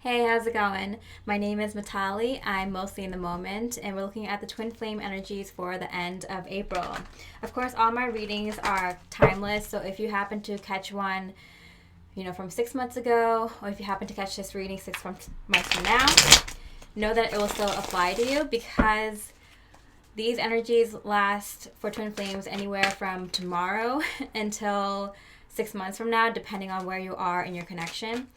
Hey, how's it going? My name is Matali. I'm mostly in the moment, and we're looking at the twin flame energies for the end of April. Of course, all my readings are timeless, so if you happen to catch one, from 6 months ago, or if you happen to catch this reading 6 months from now, know that it will still apply to you because these energies last for twin flames anywhere from tomorrow until 6 months from now, depending on where you are in your connection.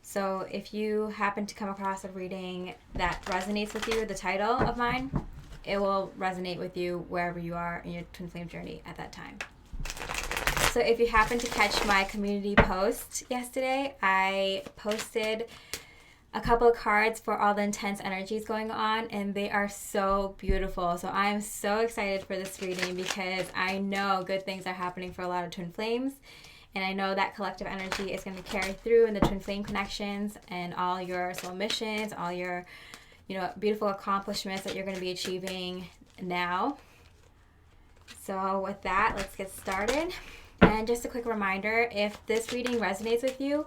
So if you happen to come across a reading that resonates with you, the title of mine, it will resonate with you wherever you are in your twin flame journey at that time. So if you happen to catch my community post yesterday, I posted a couple of cards for all the intense energies going on, and they are so beautiful. So I am so excited for this reading because I know good things are happening for a lot of twin flames. And I know that collective energy is going to carry through in the twin flame connections and all your soul missions, all your, beautiful accomplishments that you're going to be achieving now. So with that, let's get started. And just a quick reminder, if this reading resonates with you,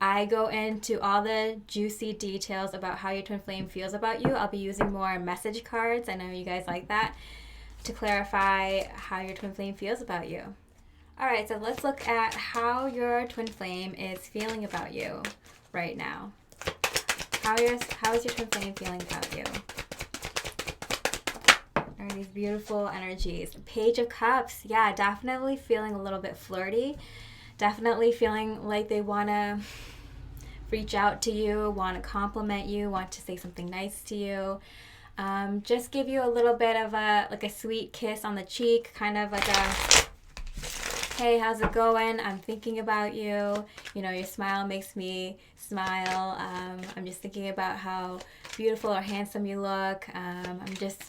I go into all the juicy details about how your twin flame feels about you. I'll be using more message cards. I know you guys like that, to clarify how your twin flame feels about you. All right, so let's look at how your twin flame is feeling about you right now. How is your twin flame feeling about you? All right, these beautiful energies. Page of Cups. Yeah, definitely feeling a little bit flirty. Definitely feeling like they want to reach out to you, want to compliment you, want to say something nice to you. Just give you a little bit of a sweet kiss on the cheek, kind of like a, hey, how's it going? I'm thinking about you. Your smile makes me smile. I'm just thinking about how beautiful or handsome you look. I'm just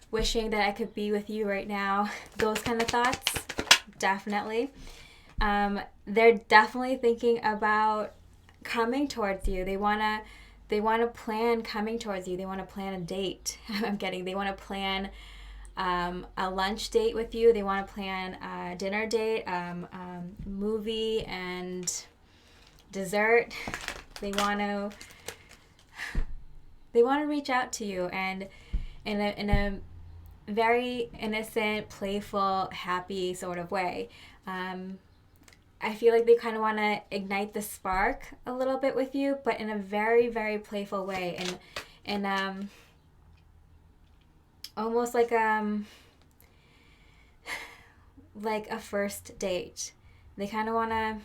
wishing that I could be with you right now. Those kind of thoughts, definitely. They're definitely thinking about coming towards you. They wanna plan coming towards you. They want to plan a date. They want to plan a lunch date with you. They want to plan a dinner date, movie and dessert. They want to reach out to you, and in a very innocent, playful, happy sort of way. I feel like they kind of want to ignite the spark a little bit with you, but in a very, very playful way, and almost like a first date. They kind of want to,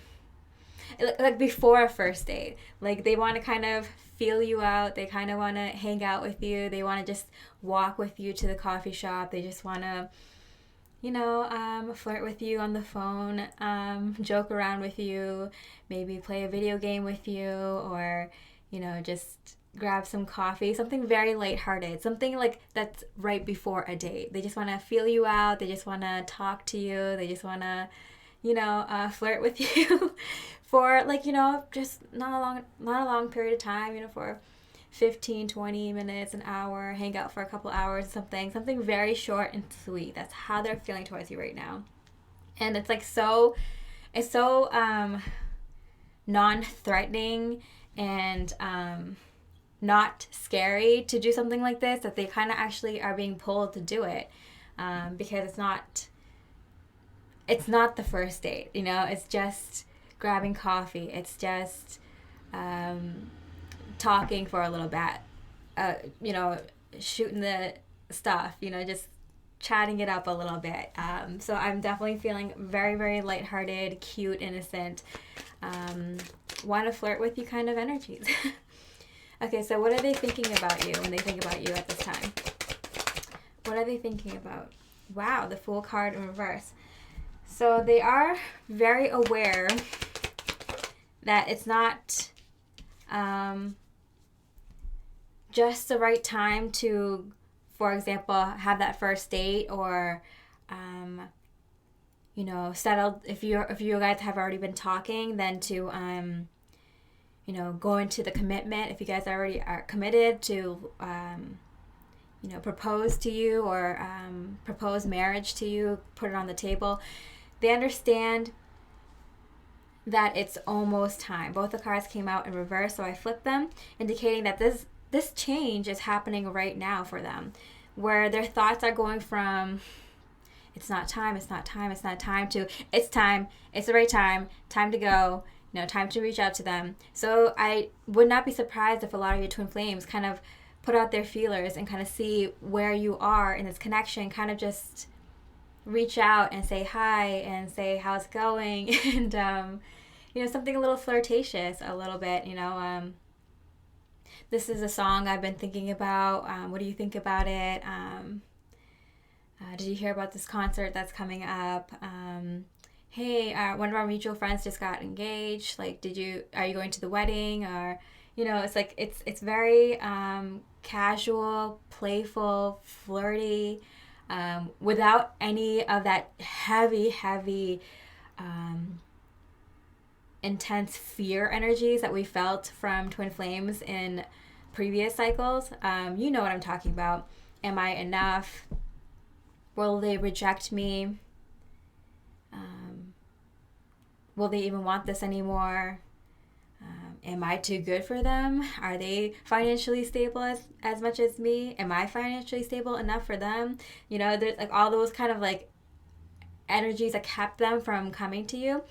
like before a first date, like they want to kind of feel you out. They kind of want to hang out with you. They want to just walk with you to the coffee shop. They just want to, flirt with you on the phone, joke around with you, maybe play a video game with you, or, just grab some coffee, something very lighthearted, something like that's right before a date. They just want to feel you out. They just want to talk to you. They just want to, flirt with you for just not a long period of time, for 15, 20 minutes, an hour, hang out for a couple hours, something very short and sweet. That's how they're feeling towards you right now. And it's so non-threatening and not scary to do something like this, that they kind of actually are being pulled to do it, because it's not the first date, it's just grabbing coffee, it's just talking for a little bit, shooting the stuff, just chatting it up a little bit. So I'm definitely feeling very, very lighthearted, cute, innocent, want to flirt with you kind of energies. Okay, so what are they thinking about you when they think about you at this time? What are they thinking about? Wow, the Fool card in reverse. So they are very aware that it's not just the right time to, for example, have that first date, or settle. If you guys have already been talking, then to go into the commitment. If you guys already are committed to propose to you, or propose marriage to you, put it on the table. They understand that it's almost time. Both the cards came out in reverse, so I flipped them, indicating that this change is happening right now for them, where their thoughts are going from it's not time, it's not time, it's not time to it's time, it's the right time, time to go, time to reach out to them. So I would not be surprised if a lot of your twin flames kind of put out their feelers and kind of see where you are in this connection, kind of just reach out and say hi and say how's it going and something a little flirtatious a little bit. This is a song I've been thinking about. What do you think about it? Did you hear about this concert that's coming up? Hey, one of our mutual friends just got engaged. Like, are you going to the wedding? Or, it's like, it's very casual, playful, flirty, without any of that heavy, intense fear energies that we felt from twin flames in previous cycles. You know what I'm talking about. Am I enough? Will they reject me? Will they even want this anymore? Am I too good for them? Are they financially stable as much as me? Am I financially stable enough for them? There's like all those kind of like energies that kept them from coming to you.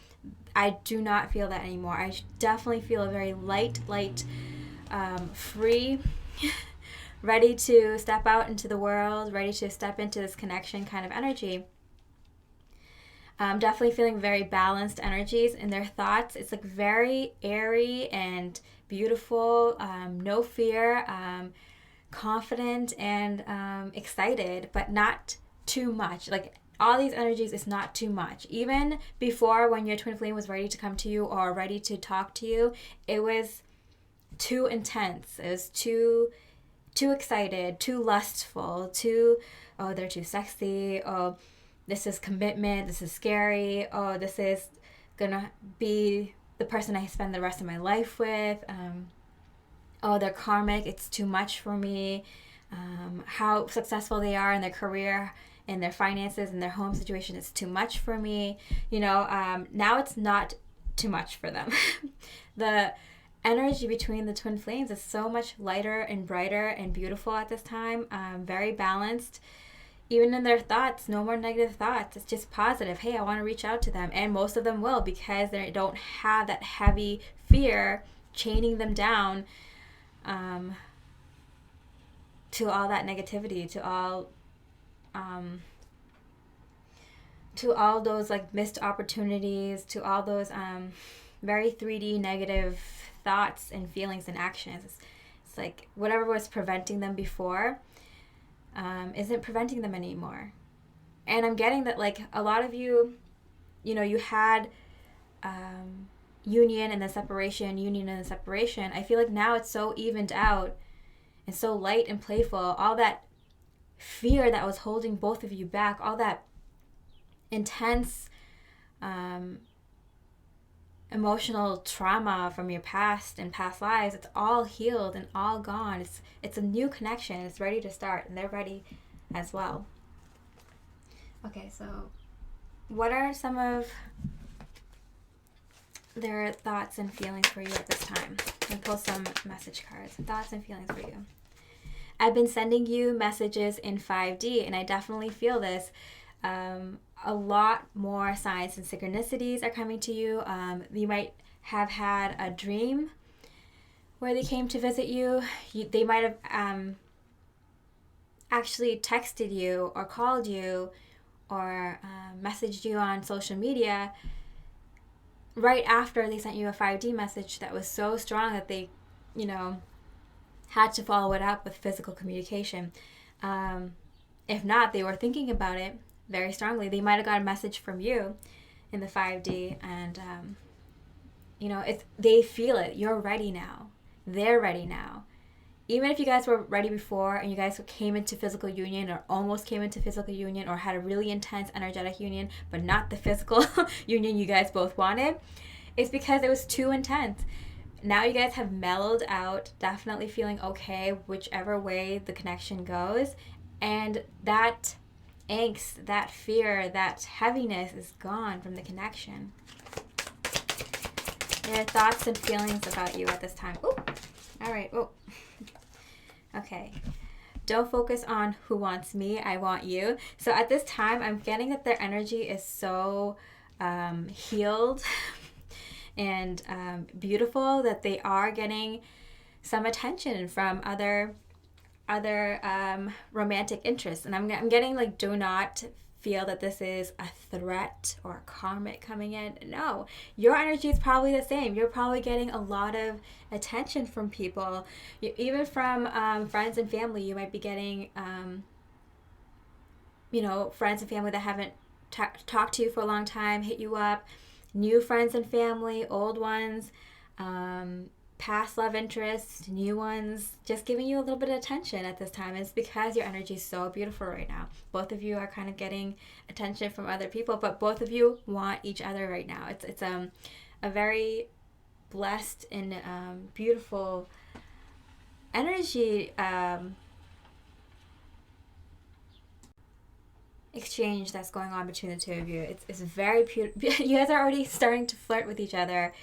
I do not feel that anymore. I definitely feel a very light, free, ready to step out into the world, ready to step into this connection kind of energy. Definitely feeling very balanced energies in their thoughts. It's like very airy and beautiful, no fear, confident and excited, but not too much. Like all these energies is not too much. Even before, when your twin flame was ready to come to you or ready to talk to you, it was too intense. It was too excited, too lustful, they're too sexy, this is commitment, this is scary, this is gonna be the person I spend the rest of my life with, they're karmic, it's too much for me, how successful they are in their career, in their finances, in their home situation, is too much for me. Now it's not too much for them. The energy between the twin flames is so much lighter and brighter and beautiful at this time, very balanced. Even in their thoughts, no more negative thoughts. It's just positive. Hey, I want to reach out to them. And most of them will, because they don't have that heavy fear chaining them down to all that negativity, to all those like missed opportunities, to all those very 3D negative thoughts and feelings and actions. It's like whatever was preventing them before isn't preventing them anymore. And I'm getting that like a lot of you, you had union and then separation. I feel like now it's so evened out and so light and playful. All that fear that was holding both of you back, all that intense emotional trauma from your past and past lives, it's all healed and all gone. It's a new connection. It's ready to start, and they're ready as well. Okay, so what are some of their thoughts and feelings for you at this time? And pull some message cards. Thoughts and feelings for you. I've been sending you messages in 5D, and I definitely feel this. A lot more signs and synchronicities are coming to you. You might have had a dream where they came to visit you. They might have actually texted you or called you or messaged you on social media right after they sent you a 5D message that was so strong that they, had to follow it up with physical communication. If not, they were thinking about it very strongly. They might have got a message from you in the 5D, and they feel it. You're ready now. They're ready now. Even if you guys were ready before and you guys came into physical union or almost came into physical union or had a really intense energetic union, but not the physical union you guys both wanted, it's because it was too intense. Now you guys have mellowed out, definitely feeling okay whichever way the connection goes, and that angst, that fear, that heaviness is gone from the connection. Your thoughts and feelings about you at this time. Oh, all right. Oh, okay. Don't focus on who wants me, I want you. So at this time, I'm getting that their energy is so healed and beautiful that they are getting some attention from other romantic interests. And I'm getting like, do not feel that this is a threat or a karmic coming in. No, your energy is probably the same. You're probably getting a lot of attention from people, even from friends and family. You might be getting friends and family that haven't talked to you for a long time hit you up, new friends and family, old ones, past love interests, new ones, just giving you a little bit of attention at this time. It's because your energy is so beautiful right now. Both of you are kind of getting attention from other people, but both of you want each other right now. It's a very blessed and beautiful energy exchange that's going on between the two of you. It's very beautiful. You guys are already starting to flirt with each other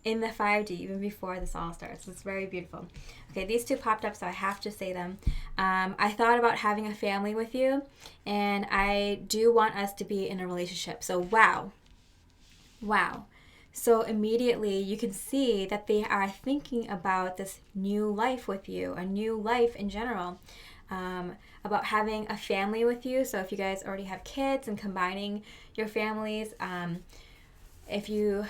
in the 5D even before this all starts. It's very beautiful. Okay, these two popped up, so I have to say them. I thought about having a family with you, and I do want us to be in a relationship. So wow. So immediately you can see that they are thinking about this new life with you, a new life in general, about having a family with you. So if you guys already have kids and combining your families, if you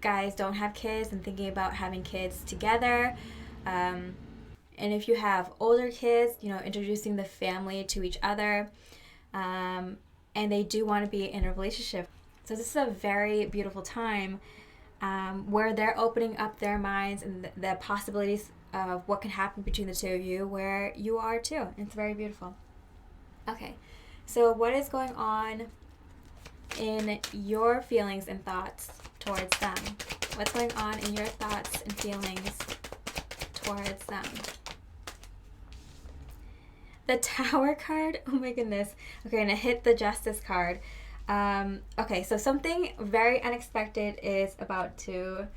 guys don't have kids and thinking about having kids together, and if you have older kids, introducing the family to each other, and they do want to be in a relationship. So this is a very beautiful time where they're opening up their minds and the possibilities of what can happen between the two of you, where you are too. It's very beautiful. Okay, so what is going on in your feelings and thoughts towards them? What's going on in your thoughts and feelings towards them? The Tower card? Oh my goodness. Okay, and I hit the Justice card. Okay, so something very unexpected is about to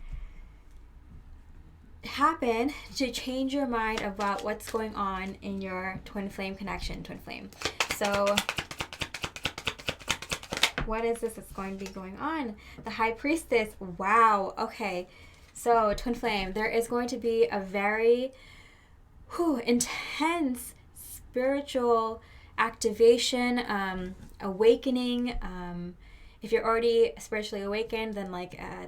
happen to change your mind about what's going on in your twin flame connection, twin flame. So what is this that's going to be going on? The High Priestess. Wow. Okay. So twin flame, there is going to be a very intense spiritual activation, awakening. If you're already spiritually awakened, then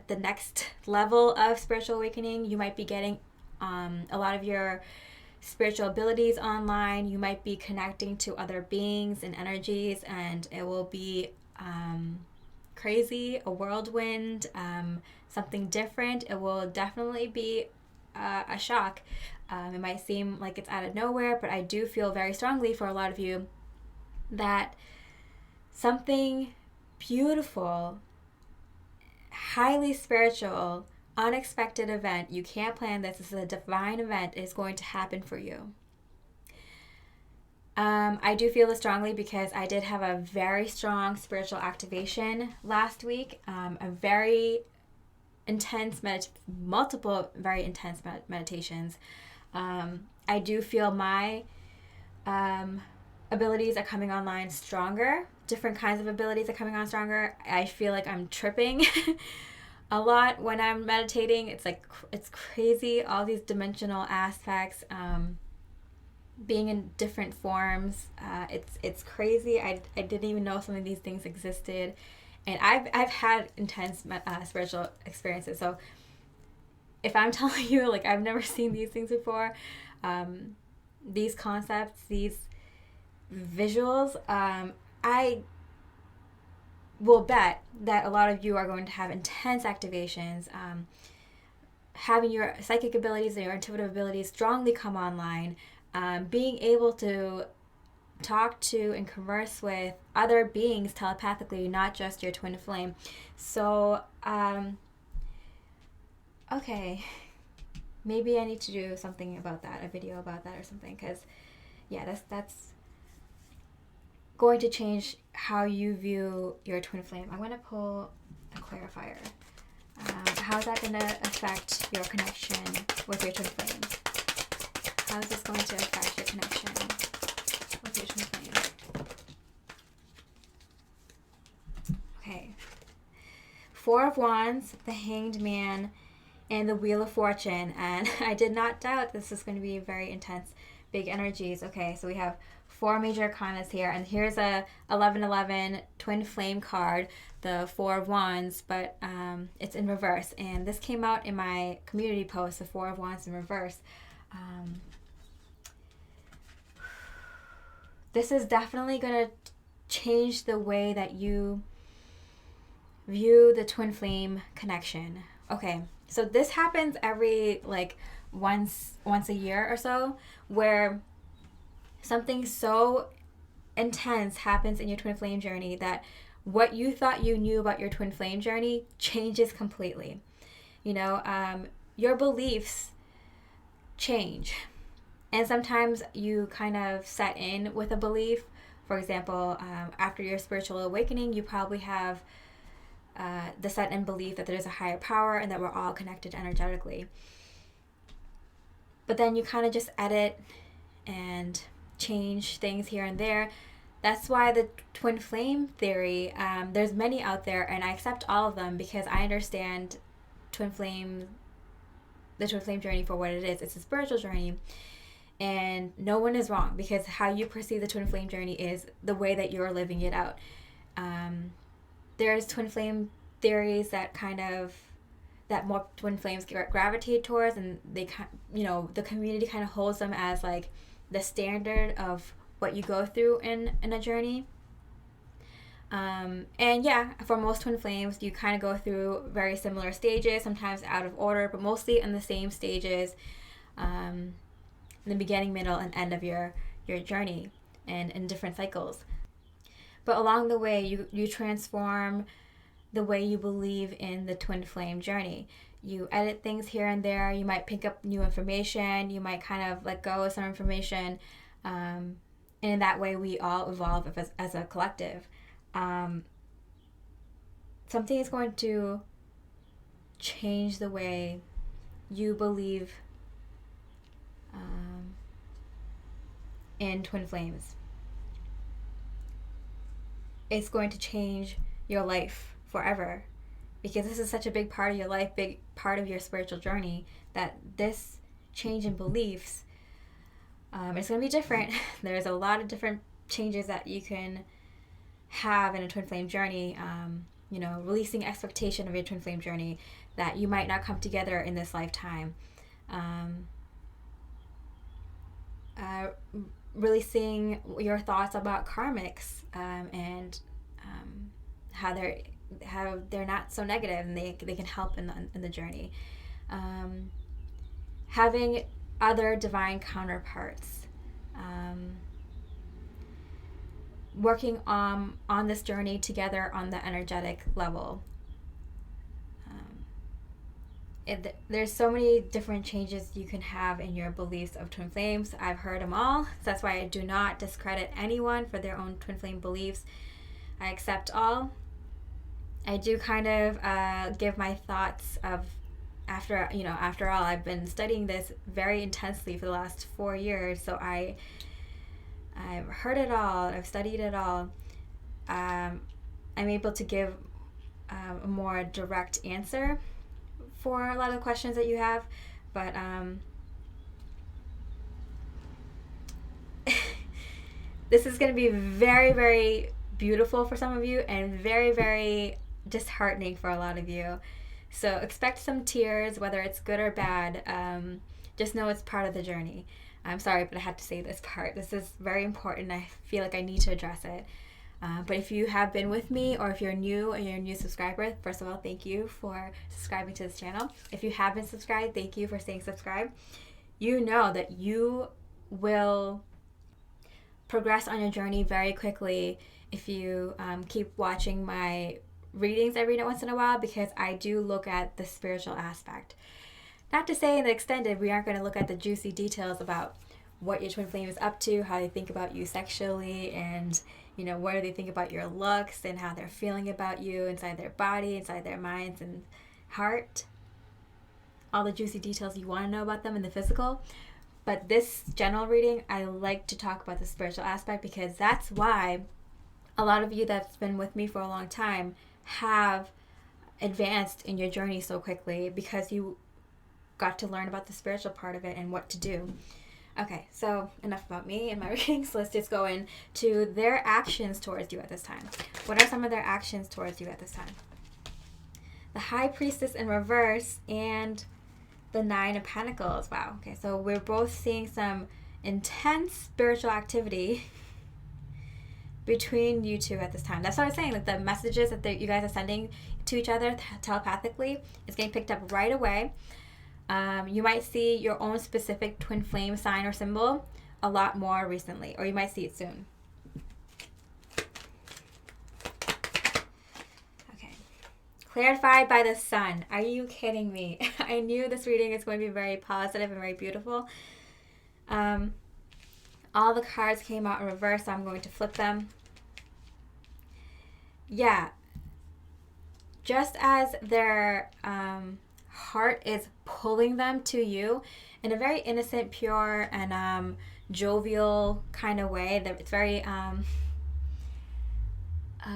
the next level of spiritual awakening, you might be getting a lot of your spiritual abilities online. You might be connecting to other beings and energies, and it will be crazy, a whirlwind, something different. It will definitely be a shock. It might seem like it's out of nowhere, but I do feel very strongly for a lot of you that something beautiful, highly spiritual, unexpected event, you can't plan this is a divine event, is going to happen for you. I do feel this strongly because I did have a very strong spiritual activation last week, a very intense multiple very intense meditations. I do feel my abilities are coming online stronger. Different kinds of abilities are coming on stronger. I feel like I'm tripping a lot when I'm meditating. It's crazy, all these dimensional aspects, being in different forms. It's crazy. I didn't even know some of these things existed, and I've had intense spiritual experiences. So if I'm telling you I've never seen these things before, these concepts, these visuals, I will bet that a lot of you are going to have intense activations, having your psychic abilities and your intuitive abilities strongly come online, being able to talk to and converse with other beings telepathically, not just your twin flame. So, okay, maybe I need to do something about that, a video about that or something, because that's going to change how you view your twin flame. I'm going to pull a clarifier. How is that going to affect your connection with your twin flames? How is this going to affect your connection with your twin flames? Okay. Four of Wands, the Hanged Man, and the Wheel of Fortune. And I did not doubt this is going to be very intense, big energies. Okay, so we have 4 major arcanas here, and here's a 1111 twin flame card, the 4 of Wands, but it's in reverse. And this came out in my community post, the 4 of Wands in reverse. This is definitely going to change the way that you view the twin flame connection. Okay, so this happens every once a year or so, where something so intense happens in your twin flame journey that what you thought you knew about your twin flame journey changes completely. Your beliefs change. And sometimes you kind of set in with a belief. For example, after your spiritual awakening, you probably have the set in belief that there's a higher power and that we're all connected energetically. But then you kind of just edit and change things here and there. That's why the twin flame theory, there's many out there, and I accept all of them because I understand the twin flame journey for what it is. It's a spiritual journey. And no one is wrong, because how you perceive the twin flame journey is the way that you're living it out. There's twin flame theories that more twin flames gravitate towards, and they the community kind of holds them as like the standard of what you go through in a journey. And yeah, for most twin flames, you kind of go through very similar stages, sometimes out of order, but mostly in the same stages. In the beginning, middle, and end of your journey, and in different cycles. But along the way, you transform the way you believe in the twin flame journey. You edit things here and there. You might pick up new information. You might kind of let go of some information. And in that way, we all evolve as a collective. Something is going to change the way you believe in twin flames. It's going to change your life forever, because this is such a big part of your life, big part of your spiritual journey, that this change in beliefs, it's going to be different. There's a lot of different changes that you can have in a twin flame journey. Releasing expectation of your twin flame journey that you might not come together in this lifetime. Releasing your thoughts about karmics, and how they're not so negative, and they can help in the journey. Having other divine counterparts, working on this journey together on the energetic level. There's so many different changes you can have in your beliefs of twin flames. I've heard them all. So that's why I do not discredit anyone for their own twin flame beliefs. I accept all. I do kind of give my thoughts of after all, I've been studying this very intensely for the last 4 years. So I've heard it all. I've studied it all. I'm able to give a more direct answer for a lot of the questions that you have, but this is going to be very, very beautiful for some of you, and very, very disheartening for a lot of you. So expect some tears, whether it's good or bad. Just know it's part of the journey. I'm sorry, but I had to say this part. This is very important. I feel like I need to address it. But if you have been with me, or if you're new and you're a new subscriber, first of all, thank you for subscribing to this channel. If you have been subscribed, thank you for staying subscribed. You know that you will progress on your journey very quickly if you keep watching my readings every once in a while, because I do look at the spiritual aspect. Not to say in the extended, we aren't going to look at the juicy details about what your twin flame is up to, how they think about you sexually, and what do they think about your looks, and how they're feeling about you inside their body, inside their minds, and heart, all the juicy details you want to know about them in the physical. But this general reading, I like to talk about the spiritual aspect, because that's why a lot of you that's been with me for a long time have advanced in your journey so quickly, because you got to learn about the spiritual part of it and what to do. Okay, so enough about me and my readings. Let's just go into their actions towards you at this time. What are some of their actions towards you at this time? The High Priestess in reverse and the Nine of Pentacles. Wow. Okay, so we're both seeing some intense spiritual activity between you two at this time. That's what I was saying. Like, the messages that you guys are sending to each other telepathically is getting picked up right away. You might see your own specific twin flame sign or symbol a lot more recently, or you might see it soon. Okay. Clarified by the Sun. Are you kidding me? I knew this reading is going to be very positive and very beautiful. All the cards came out in reverse, so I'm going to flip them. Yeah. Just as their heart is pulling them to you in a very innocent, pure, and jovial kind of way. It's very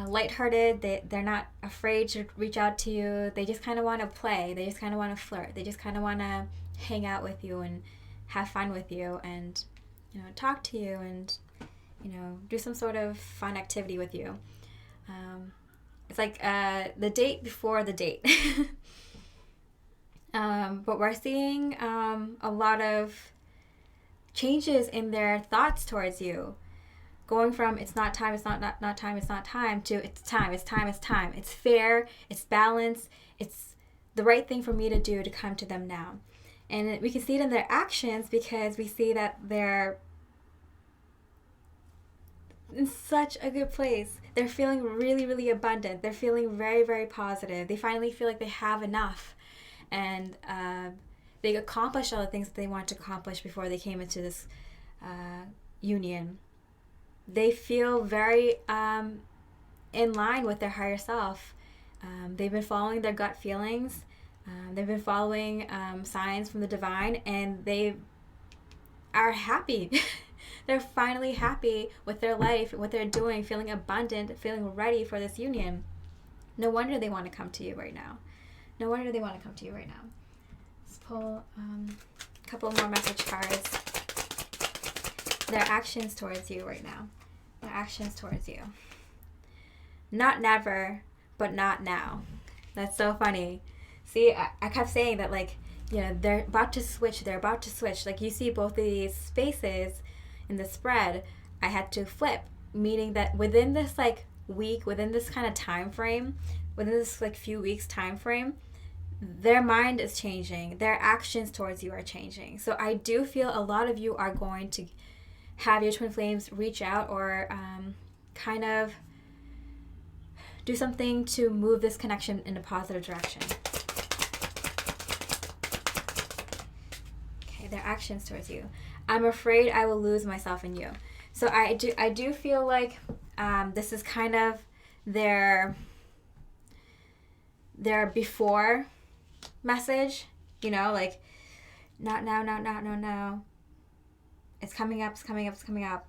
lighthearted. They're not afraid to reach out to you. They just kind of want to play. They just kind of want to flirt. They just kind of want to hang out with you and have fun with you, and talk to you, and do some sort of fun activity with you. It's like the date before the date. But we're seeing a lot of changes in their thoughts towards you. Going from it's not time, it's not time, it's not time, to it's time, it's time, it's time. It's fair, it's balanced, it's the right thing for me to do to come to them now. And we can see it in their actions, because we see that they're in such a good place. They're feeling really, really abundant. They're feeling very, very positive. They finally feel like they have enough. And they accomplished all the things that they wanted to accomplish before they came into this union. They feel very in line with their higher self. They've been following their gut feelings. They've been following signs from the divine, and they are happy. They're finally happy with their life, what they're doing, feeling abundant, feeling ready for this union. No wonder they want to come to you right now. No wonder they want to come to you right now. Let's pull a couple more message cards. Their actions towards you right now. Their actions towards you. Not never, but not now. That's so funny. See, I kept saying that, like, they're about to switch. They're about to switch. Like, you see both of these spaces in the spread. I had to flip, meaning that within this, like, week, within this kind of time frame, within this, like, few weeks time frame, their mind is changing. Their actions towards you are changing. So I do feel a lot of you are going to have your twin flames reach out, or kind of do something to move this connection in a positive direction. Okay, their actions towards you. I'm afraid I will lose myself in you. So I do feel like this is kind of their before message, like, not now, not now, no, no. It's coming up, it's coming up, it's coming up.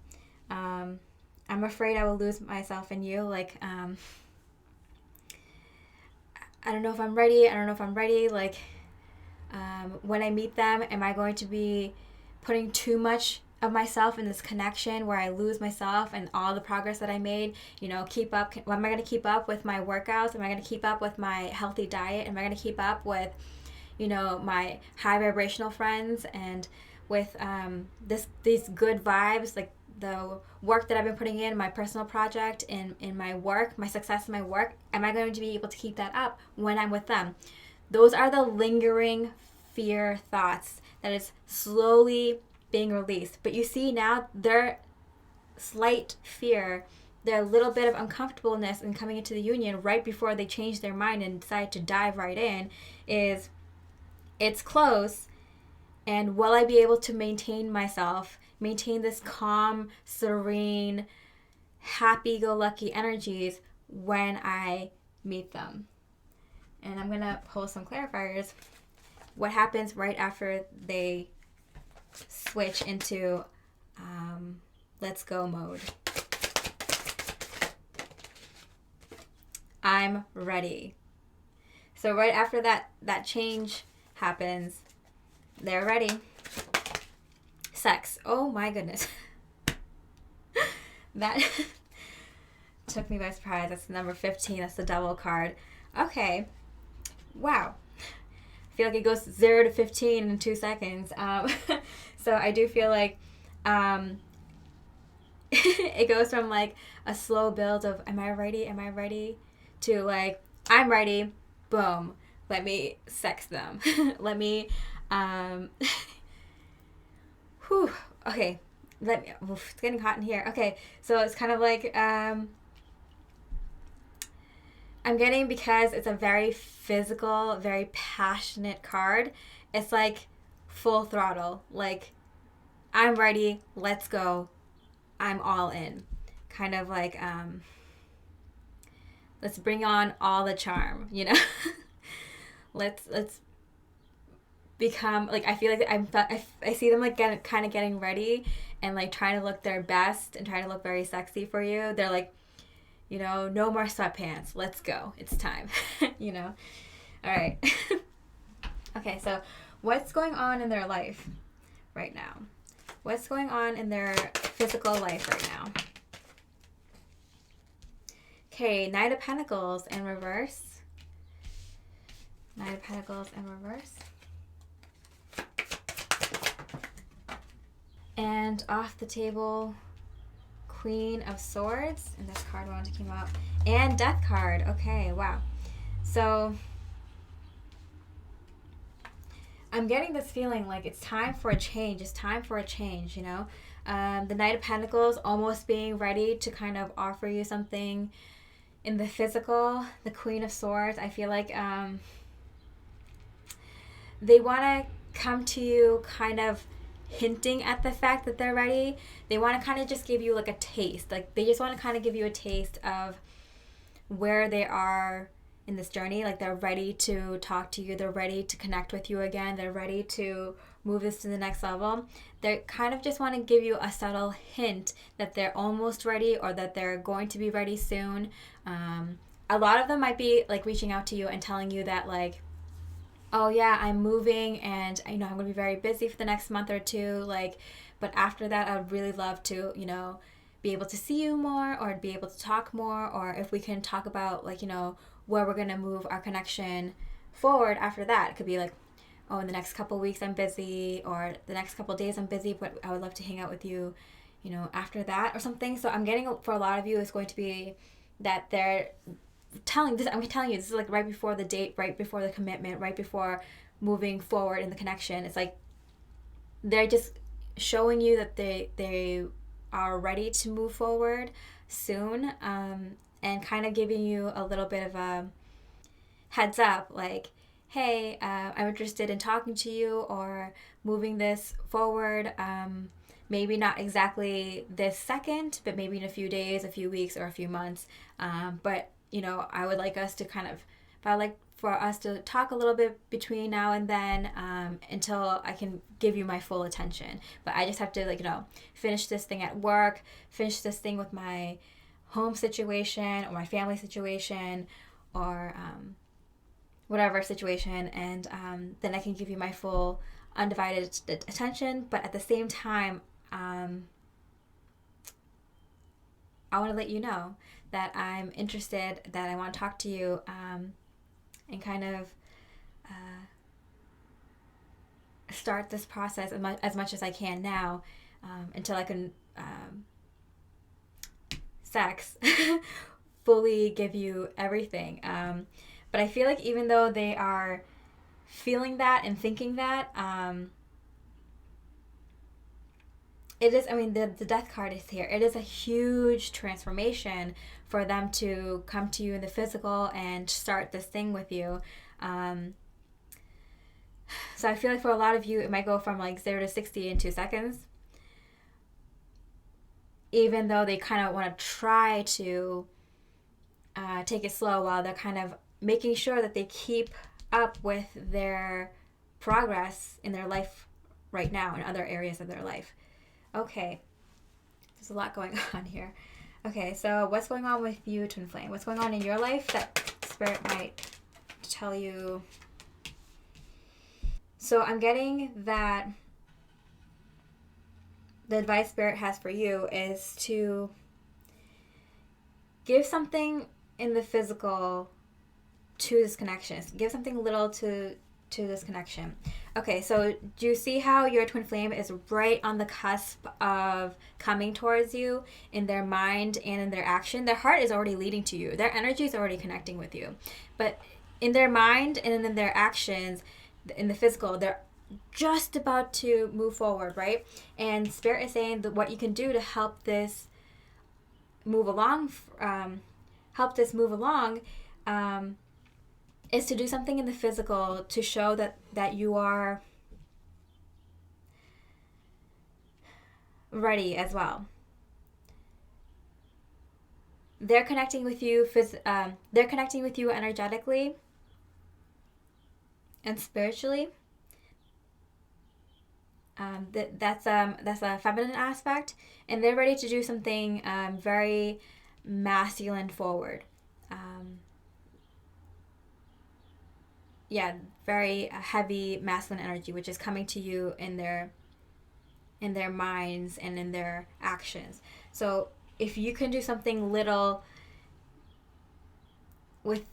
I'm afraid I will lose myself in you. Like, I don't know if I'm ready. I don't know if I'm ready. Like, when I meet them, am I going to be putting too much of myself in this connection where I lose myself and all the progress that I made? Keep up. Am I going to keep up with my workouts? Am I going to keep up with my healthy diet? Am I going to keep up with, my high vibrational friends, and with these good vibes, like the work that I've been putting in, my personal project, in my work, my success in my work? Am I going to be able to keep that up when I'm with them? Those are the lingering fear thoughts that is slowly being released. But you see now, their slight fear, their little bit of uncomfortableness in coming into the union right before they change their mind and decide to dive right in, is it's close, and will I be able to maintain myself, maintain this calm, serene, happy-go-lucky energies when I meet them? And I'm going to pull some clarifiers. What happens right after they switch into let's go mode? I'm ready. So right after that change happens, they're ready. Sex. Oh my goodness. That took me by surprise. That's number 15. That's the devil card. Okay. Wow. I feel like it goes 0 to 15 in 2 seconds. So I do feel like it goes from like a slow build of am I ready to like I'm ready, boom, let me sex them. Let me whew, okay, it's getting hot in here. Okay, so it's kind of like I'm getting, because it's a very physical, very passionate card, it's like full throttle, like I'm ready, let's go, I'm all in. Kind of like let's bring on all the charm, you know? let's become like, I feel like I see them like kind of getting ready and like trying to look their best and trying to look very sexy for you. They're like, you know, no more sweatpants. Let's go. It's time. You know? All right. Okay, so what's going on in their life right now? What's going on in their physical life right now? Okay, Knight of Pentacles in reverse. Knight of Pentacles in reverse. And off the table, Queen of Swords. And this card wanted to come out. And Death card. Okay, wow. So I'm getting this feeling like it's time for a change. It's time for a change, you know? The Knight of Pentacles almost being ready to kind of offer you something in the physical. The Queen of Swords, I feel like they want to come to you kind of hinting at the fact that they're ready. They want to kind of just give you like a taste. Like they just want to kind of give you a taste of where they are in this journey. Like they're ready to talk to you. They're ready to connect with you again. They're ready to move this to the next level. They kind of just want to give you a subtle hint that they're almost ready or that they're going to be ready soon. A lot of them might be like reaching out to you and telling you that like, oh yeah, I'm moving and you know I'm gonna be very busy for the next month or two, like, but after that I would really love to, you know, be able to see you more or be able to talk more, or if we can talk about like, you know, where we're gonna move our connection forward after that. It could be like, oh, in the next couple weeks I'm busy, or the next couple days I'm busy, but I would love to hang out with you, you know, after that or something. So I'm getting, for a lot of you, it's going to be that they're telling this, I'm telling you, this is like right before the date, right before the commitment, right before moving forward in the connection. It's like they're just showing you that they are ready to move forward soon, and kind of giving you a little bit of a heads up, like, hey, I'm interested in talking to you or moving this forward. Maybe not exactly this second, but maybe in a few days, a few weeks, or a few months. But you know, I would like us to kind of, I would like for us to talk a little bit between now and then, until I can give you my full attention. But I just have to, like, you know, finish this thing at work, finish this thing with my home situation or my family situation, or whatever situation, and then I can give you my full undivided attention. But at the same time, I want to let you know that I'm interested, that I want to talk to you, and kind of start this process as much as I can now, until I can sex fully give you everything. But I feel like even though they are feeling that and thinking that, it is, I mean, the death card is here. It is a huge transformation for them to come to you in the physical and start this thing with you. So I feel like for a lot of you, it might go from like 0 to 60 in 2 seconds. Even though they kind of want to try to take it slow while they're kind of making sure that they keep up with their progress in their life right now in other areas of their life. Okay, there's a lot going on here. Okay, so what's going on with you, Twin Flame? What's going on in your life that Spirit might tell you? So I'm getting that the advice Spirit has for you is to give something in the physical to this connection. Give something little to this connection. Okay, so do you see how your twin flame is right on the cusp of coming towards you in their mind and in their action? Their heart is already leading to you. Their energy is already connecting with you. But in their mind and in their actions, in the physical, they're just about to move forward, right? And Spirit is saying that what you can do to help this move along, is to do something in the physical to show that you are ready as well. They're connecting with you. They're connecting with you energetically and spiritually. That's a feminine aspect, and they're ready to do something very masculine forward. Very heavy masculine energy, which is coming to you in their minds and in their actions. So if you can do something little with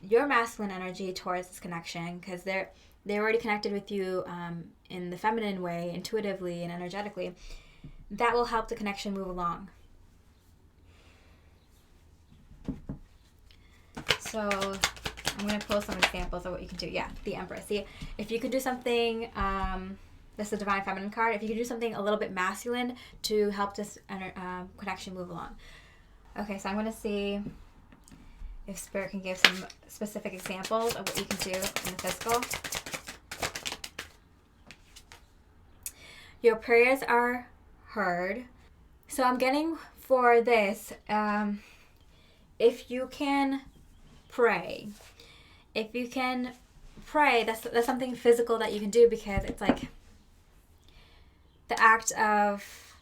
your masculine energy towards this connection, because they're already connected with you in the feminine way, intuitively and energetically, that will help the connection move along. So I'm going to post some examples of what you can do. Yeah, the Empress. See, if you could do something, this is the Divine Feminine card, if you could do something a little bit masculine to help this connection move along. Okay, so I'm going to see if Spirit can give some specific examples of what you can do in the physical. Your prayers are heard. So I'm getting for this, if you can pray. If you can pray, that's something physical that you can do, because it's like the act of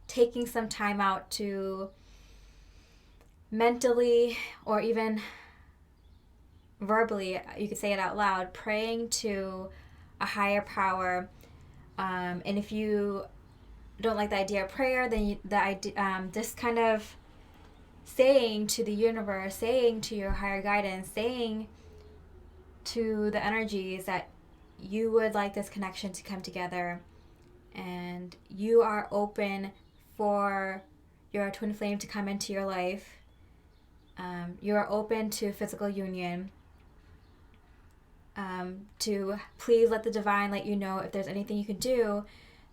taking some time out to mentally or even verbally, you could say it out loud, praying to a higher power. And if you don't like the idea of prayer, then just kind of saying to the universe, saying to your higher guidance, saying to the energies that you would like this connection to come together, and you are open for your twin flame to come into your life. You are open to physical union. To please let the divine let you know if there's anything you can do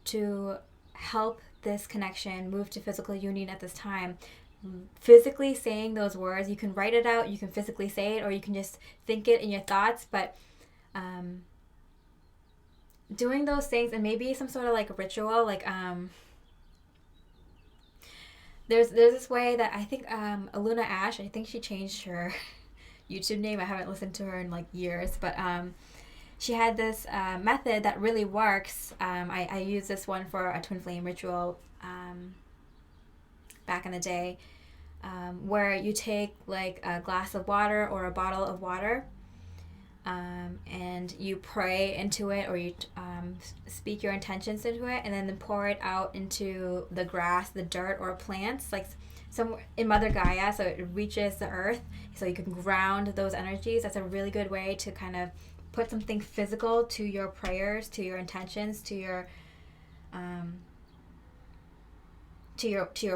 to help this connection move to physical union at this time. Physically saying those words, you can write it out, you can physically say it, or you can just think it in your thoughts, but doing those things, and maybe some sort of like a ritual, like there's this way that I think Aluna Ash, I think she changed her YouTube name. I haven't listened to her in like years, but she had this method that really works. I used this one for a twin flame ritual back in the day, where you take like a glass of water or a bottle of water, and you pray into it, or you speak your intentions into it, and then pour it out into the grass, the dirt, or plants, like somewhere in Mother Gaia, so it reaches the earth, so you can ground those energies. That's a really good way to kind of put something physical to your prayers, to your intentions, to your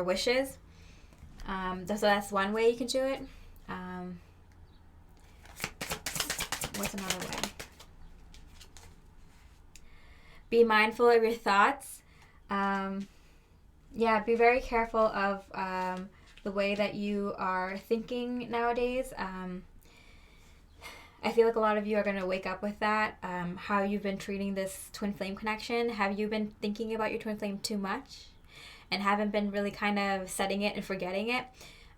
wishes. So that's one way you can do it. What's another way? Be mindful of your thoughts. Be very careful of the way that you are thinking nowadays. I feel like a lot of you are going to wake up with that. How you've been treating this twin flame connection. Have you been thinking about your twin flame too much and haven't been really kind of setting it and forgetting it?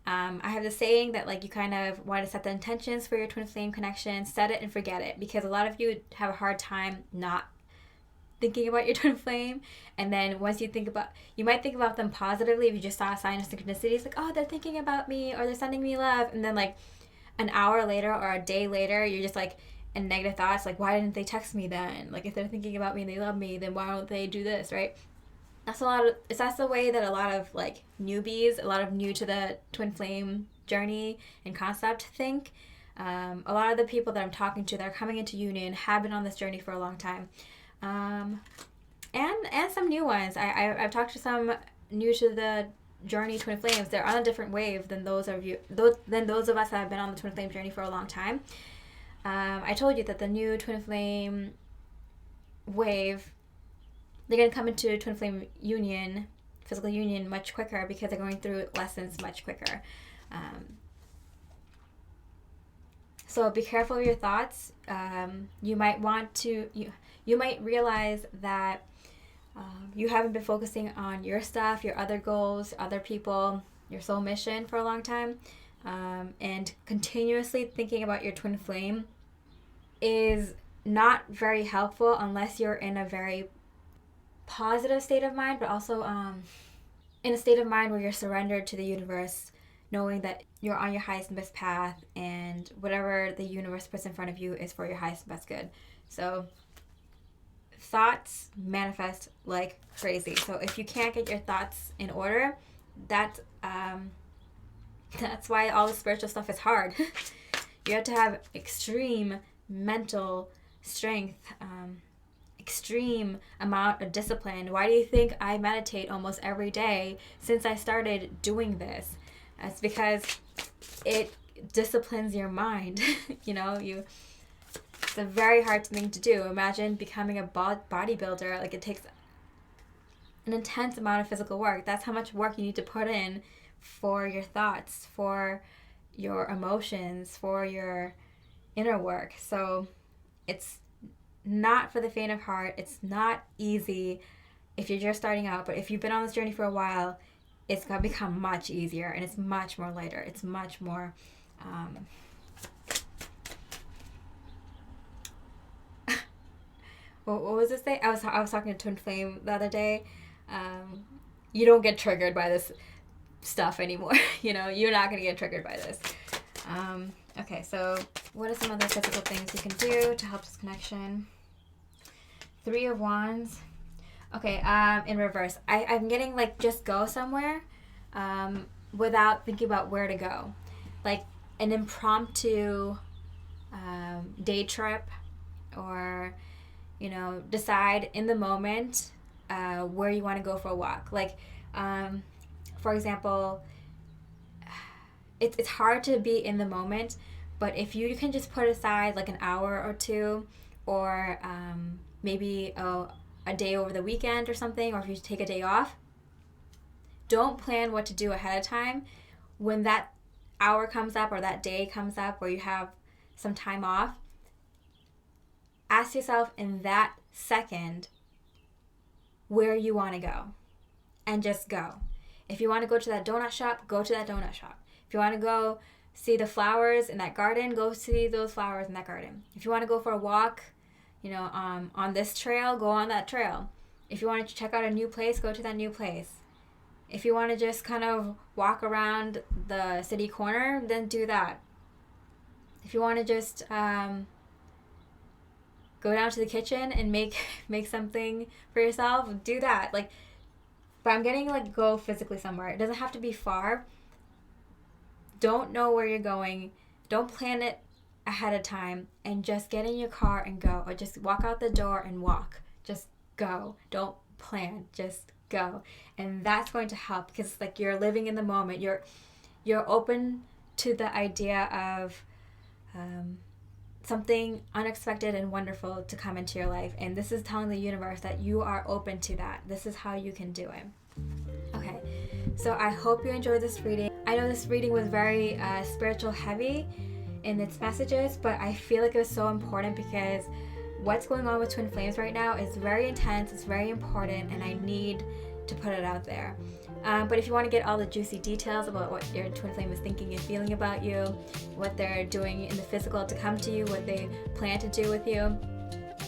I have the saying that like you kind of want to set the intentions for your twin flame connection, set it and forget it, because a lot of you have a hard time not thinking about your twin flame. And then once you might think about them positively if you just saw a sign of synchronicity. It's like, oh, they're thinking about me, or they're sending me love. And then like an hour later or a day later, you're just like in negative thoughts, like, why didn't they text me then? Like, if they're thinking about me and they love me, then why don't they do this, right? That's the way that a lot of like newbies, a lot of new to the twin flame journey and concept think. A lot of the people that I'm talking to that are coming into union have been on this journey for a long time. And some new ones. I've talked to some new to the journey twin flames. They're on a different wave than those of us that have been on the twin flame journey for a long time. I told you that the new twin flame wave, they're going to come into twin flame union, physical union, much quicker because they're going through lessons much quicker. So be careful of your thoughts. You might you might realize that you haven't been focusing on your stuff, your other goals, other people, your soul mission for a long time. And continuously thinking about your twin flame is not very helpful unless you're in a very positive state of mind, but also in a state of mind where you're surrendered to the universe, knowing that you're on your highest and best path, and whatever the universe puts in front of you is for your highest and best good. So thoughts manifest like crazy. So if you can't get your thoughts in order, that's why all the spiritual stuff is hard. You have to have extreme mental strength, extreme amount of discipline. Why do you think I meditate almost every day since I started doing this? It's because it disciplines your mind. It's a very hard thing to do. Imagine becoming a bodybuilder. Like, it takes an intense amount of physical work. That's how much work you need to put in for your thoughts, for your emotions, for your inner work. So it's not for the faint of heart. It's not easy if you're just starting out, but if you've been on this journey for a while, it's going to become much easier, and it's much more lighter. It's much more what was this thing? I was talking to Twin Flame the other day. You don't get triggered by this stuff anymore. You're not going to get triggered by this. Okay, so what are some other physical things you can do to help this connection? 3 of Wands. Okay, in reverse. I'm getting like just go somewhere without thinking about where to go. Like an impromptu day trip, or decide in the moment where you want to go for a walk. Like, for example, it's hard to be in the moment, but if you can just put aside like an hour or two, or maybe a day over the weekend or something, or if you take a day off, don't plan what to do ahead of time. When that hour comes up or that day comes up where you have some time off, ask yourself in that second where you want to go, and just go. If you want to go to that donut shop, go to that donut shop. If you want to go see the flowers in that garden, go see those flowers in that garden. If you want to go for a walk, on this trail, go on that trail. If you want to check out a new place, go to that new place. If you want to just kind of walk around the city corner, then do that. If you want to just go down to the kitchen and make something for yourself, do that. But I'm getting go physically somewhere. It doesn't have to be far. Don't know where you're going. Don't plan it ahead of time, and just get in your car and go, or just walk out the door and walk. Just go. Don't plan. Just go. And that's going to help, because you're living in the moment. You're open to the idea of something unexpected and wonderful to come into your life, and this is telling the universe that you are open to that. This is how you can do it. Okay, so I hope you enjoyed this reading. I know this reading was very spiritual heavy in its messages, but I feel like it was so important because what's going on with Twin Flames right now is very intense, it's very important, and I need to put it out there. But if you want to get all the juicy details about what your twin flame is thinking and feeling about you, what they're doing in the physical to come to you, what they plan to do with you,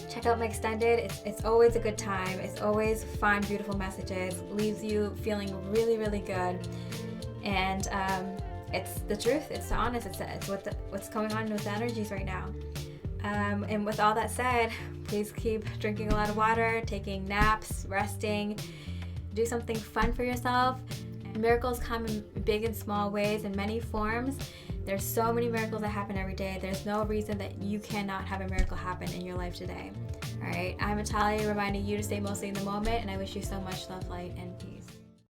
check out my extended. It's always a good time. It's always fun, beautiful messages. Leaves you feeling really, really good. And it's the truth. It's the honest. It's what's going on with the energies right now. And with all that said, please keep drinking a lot of water, taking naps, resting. Do something fun for yourself. Miracles come in big and small ways, in many forms. There's so many miracles that happen every day. There's no reason that you cannot have a miracle happen in your life today. All right, I'm Natalia, reminding you to stay mostly in the moment, and I wish you so much love, light, and peace.